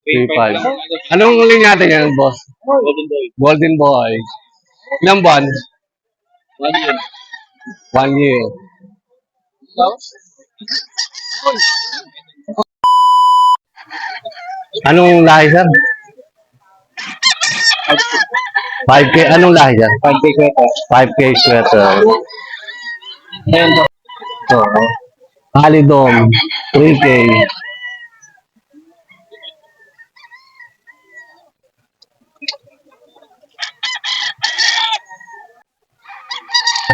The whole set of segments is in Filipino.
3.5. Anong linya natin yan, boss? Golden Boy. Ilang buwan? 1 year. 1 year. Anong lahi, sir? 5K. Anong lahi dyan? 5K sweater. 5K sweater. Ayan po. So, Halidom. 3K.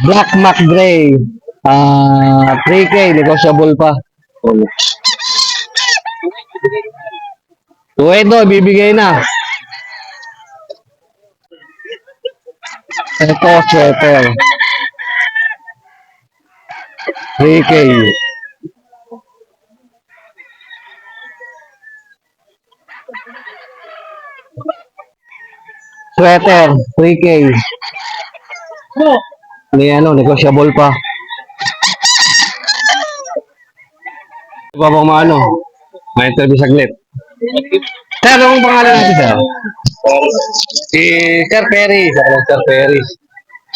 Black Mac Gray. 3K. Negotiable pa. Ito, bibigay na. Ito, sweater. 3K. Sweater, 3K. May negotiable pa. Iba bang maano? May interview saglit. Sir, anong pangalan natin, sir? Si Sir Perry. Sir Perry.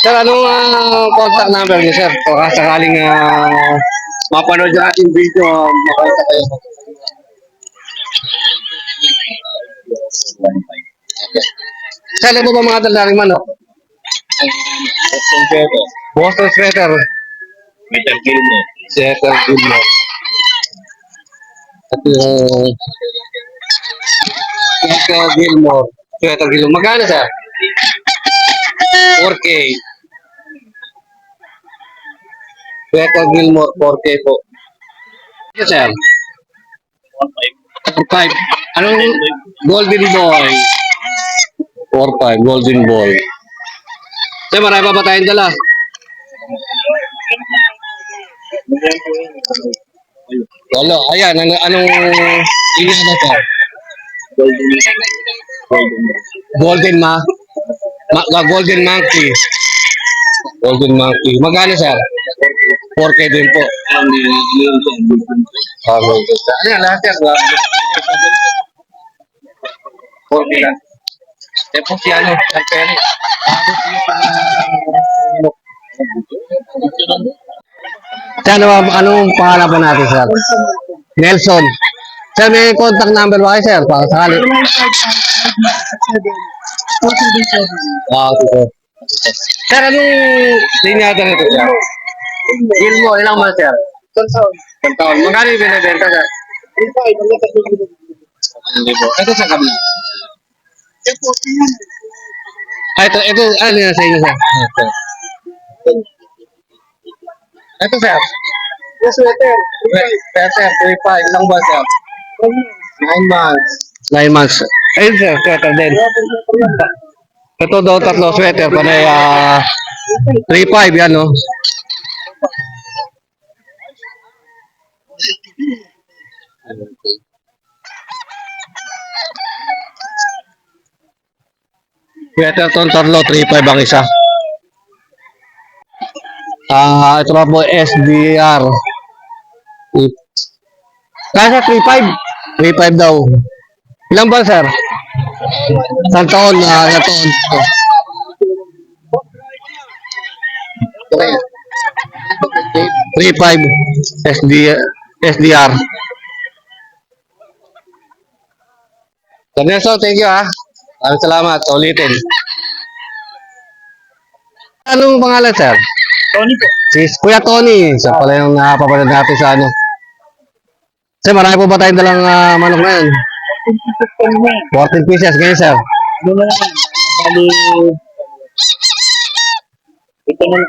Sir, anong contact number niyo, sir? Baka sakaling mapanood yung ating video, makontak kayo. Sir, ano ba mga dalaring manok? Boston Sweater. Metal Gilmore. Sweater Gilmore. At yung Sweater Gilmore. Sweater Gilmore. Magkano, sir? 4K. Sweater Gilmore, 4K po. Yes, sir. 4.5. Anong Golden Boy? 4.5, Golden Boy. Sir, marami pa ba tayong dala? Wala. Ayan, anong linya na sir? Golden Golden Monkey. Golden Monkey. Magkano, sir? 4K din po. Ano yan, lahat yan. 4K lang. Tapos si Sir Perry. Anong pangalan po natin, sir? Nelson. Sir, may contact number ba kayo, sir? Para sakali. Okay. Sir, anong linya natin ito, sir? Gilmo, ilang months, sir? 10 taon. Magkano yung binibenta, sir? Ito sa kabila. Ito, ano yan sa inyo, sir? Ito, sir. Sweater. Sweater, 3.5. Ilang buwan, sir? 9 months. 9 months. Ayun, sir, sweater din. Ito daw tatlo sweater, panay 3.5 yan, no? Sweater to tatlo, 3.5 ang isa. Ito na po, SDR. Kaya 3.5? 3.5 daw. Ilang ba, sir? Isang taon, ilang taon. 3.5 SDR. Sir Nelson, thank you, ha. Maraming salamat. Ulitin. Anong pangalan, sir? Tony po. Si Kuya Tony. Siya pala yung napapanood natin sa ano. Sir, marami po ba tayong dalang manok na yun? 14 pieces. Ganyan, sir. Ano na lang? Bali,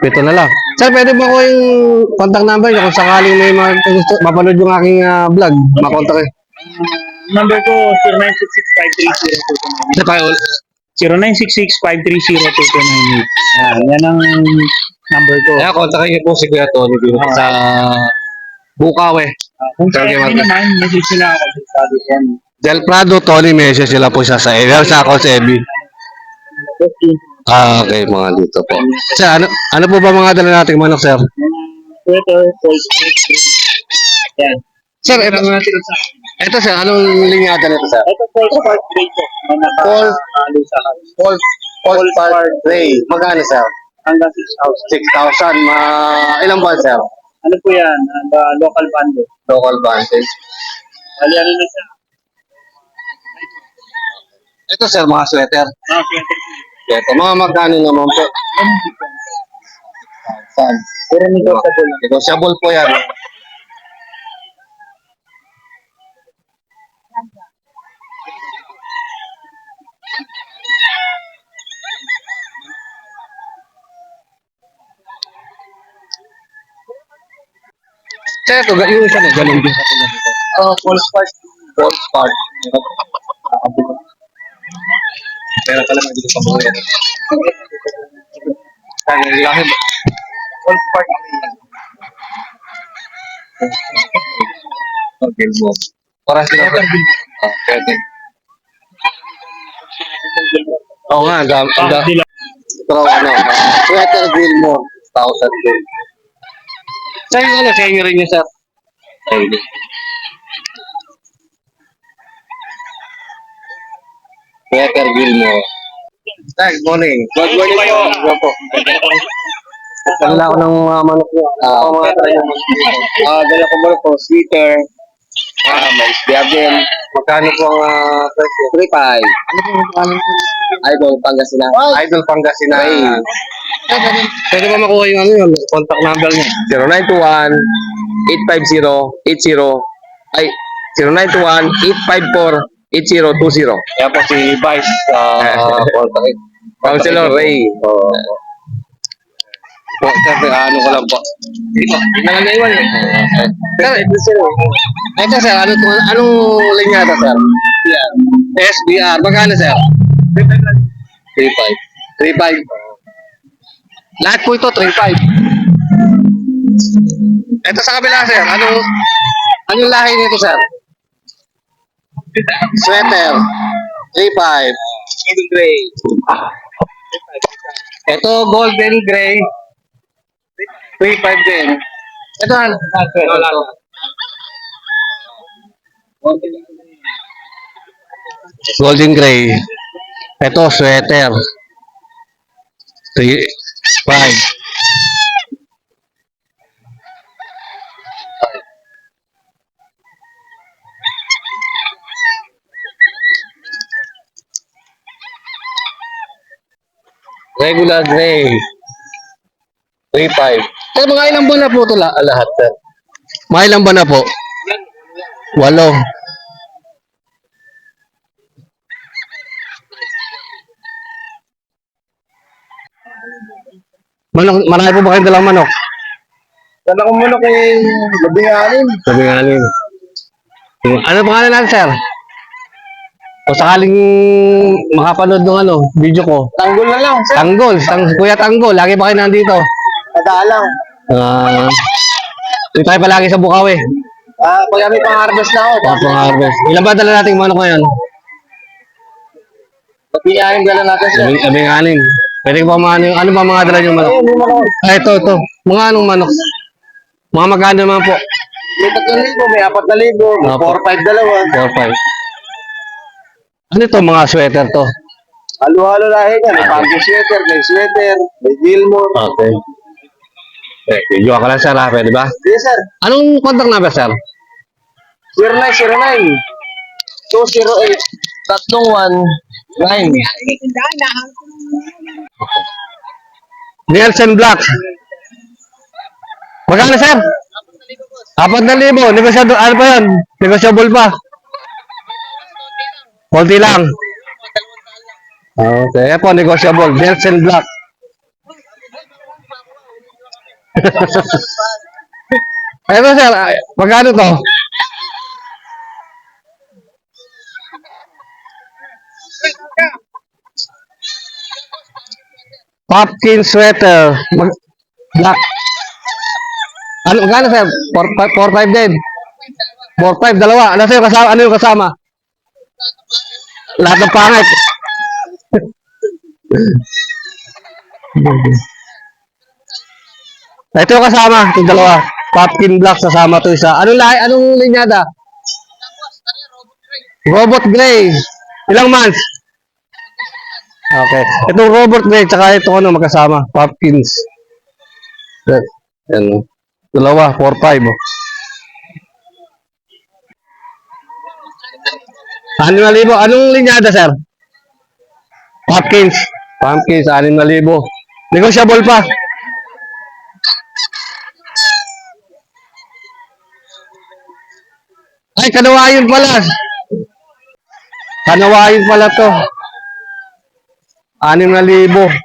Pito na lang. Sir, pwede ba ko yung contact number niyo kung sakaling may gusto mapanood yung aking vlog? Makontak kayo. number ko 0966-530-2298. Sir, tayo. 0966-530-2298. Yan ang number ko. Kaya kontakin niyo po si Kuya Tony dito sa Bukawe. Kung sa akin naman, message sila ako sa sabi ko. Del Prado, Tony Mesa sila po siya sa area. Sa ako sa Ebi. Okay, mga dito po. Sir, ano po ba mga dala nating manok, sir? Twitter, Facebook. Yan. Sir, Ito mga sila sa akin. Ito sir, anong linyada nito sir? Ito full spark gray po. May Full- nakahalo sa Paul, Paul Spark Ray. Magkano sir? hanggang 6,000. 6,000. Ilang buwan sir? Ano po yan? Local bundle. Local vantage. Bali ano na siya? Ito sir, mga sweater. Sweater. Ito, mga magkano naman po? 1,000. Pero negotiable. Negotiable po yan. Sir, ito, yung isa na, ganun din sa tulad ito. Full spark. Paul Spark. Pero pala magiging sa mga yan. Kaya lahib. Full spark. Okay, mo. Para sila. Pwede. Oo nga, pero ano, sweater grill mo, 1,000 din. Sa inyo ano, sa inyo rin yun, sir. Sa inyo. Sweater grill mo. Sir, good morning. Good morning po. Good po. Dala ko ng mga manok nyo. Mga tayo ng manok nyo. Dala ko manok po, sweater. May isbiyagen. Magkano po ang presyo? 3,500. Ano po ang pangalan po? Idol Pangasinan. Idol Pangasinan. Pwede ba makuha yung ano yun? Contact number niya? 0921-850-80 ay 0921-854-8020. Kaya po si Vice Councilor Ray. Po, sir, ano ko lang po. Dito, hindi na iwan eh. Sir, ito sir. Ito sir, anong linyata sir? SBR. Magkano sir? 3,500. 3,500. Lahat po ito, 3,500. Ito sa kabila sir, anong lahi nito sir? Sweater. 3,500. Golden gray. Ito, golden gray. 3,500 din. Ito, golden gray. Ito, sweater. 3,500. Regular gray. 3,500. Sir, mga ilang buwan na po ito lahat, sir? Mga ilang buwan na po? 8. Manok, marami po ba kayong dalang manok? Dala ko muna kay Labinganin. Sabi nga rin. Ano pangalan natin, sir? O sakaling makapanood ng video ko. Tanggol na lang, sir. Tanggol, Kuya Tanggol, lagi ba kayo nandito? Madalang. Dito tayo palagi sa Bukawi. Pag kami pang-harvest na ako. Pang-harvest. Ilan ba dala nating manok ngayon? Labinganin dala natin, sir. Abing anin. Pwede ko ba ano ba mga dala yung manok? Ito. Mga anong manok? Mga magkano naman po? May 3,000, may 4,000, may 4,500 dalawa. 4,500. Ano ito mga sweater to? Halo-halo lahi yan. May panty sweater, may sweater, may Gilmore. Okay. Video ka lang sir ha, pwede ba? Yes, sir. Anong contact number sir? 0909 208 319. Nielsen Black. Magkano sir? 4,000. Negosyado, ano pa yun? Negosyable pa. Konti lang. Okay, po, negosyable. Nielsen Black. Ito sir, magkano to? Popkin sweater. Black. Ano, magkano sir? 4,500 din. 4,500, dalawa. Ano sa'yo kasama? Ano yung kasama? Lahat ng pangit. Ito yung kasama, itong dalawa. Popkin black, sasama to isa. Anong linyada? Robot Gray. Ilang months? Okay. Itong Robot Gray, tsaka ito ano, magkasama. Pumpkins. Yan. Dalawa, 4-5. Oh. 6,000. Anong linyada, sir? Pumpkins. Pumpkins, 6,000. Negotiable pa. Ay, kanawayon pala. Kanawayon pala to. 6,000.